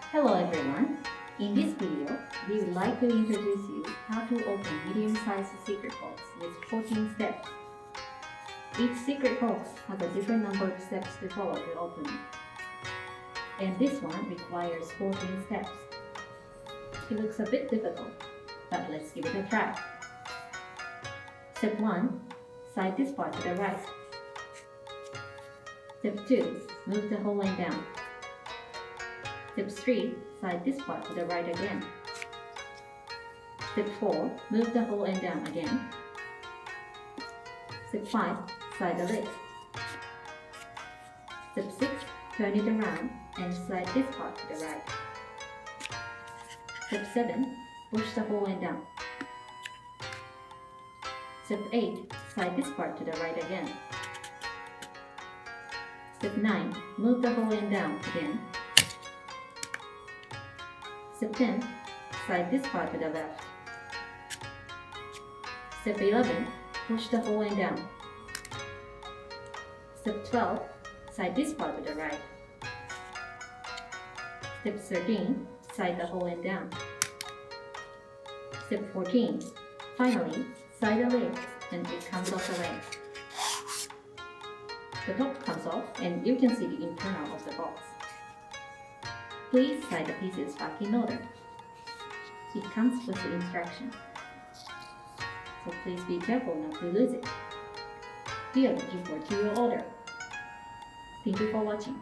Hello everyone! In this video, we would like to introduce you how to open medium-sized secret box with 14 steps. Each secret box has a different number of steps to follow to open it. And this one requires 14 steps. It looks a bit difficult, but let's give it a try. Step 1. Slide this part to the right. Step 2. Move the whole end down. Step 3. Slide this part to the right again. Step 4. Move the whole end down again. Step 5. Slide the lid. Step 6. Turn it around and slide this part to the right. Step 7. Push the whole end down. Step 8. Slide this part to the right again. Step 9. Move the whole end down again. Step 10. Slide this part to the left. Step 11. Push the whole end down. Step 12. Slide this part to the right. Step 13. Slide the whole end down. Step 14. Finally, slide the lid and it comes off the way. The top comes off and you can see the internal of the box. Please slide the pieces back in order. It comes with the instructions. So please be careful not to lose it. We are looking forward to your order. Thank you for watching.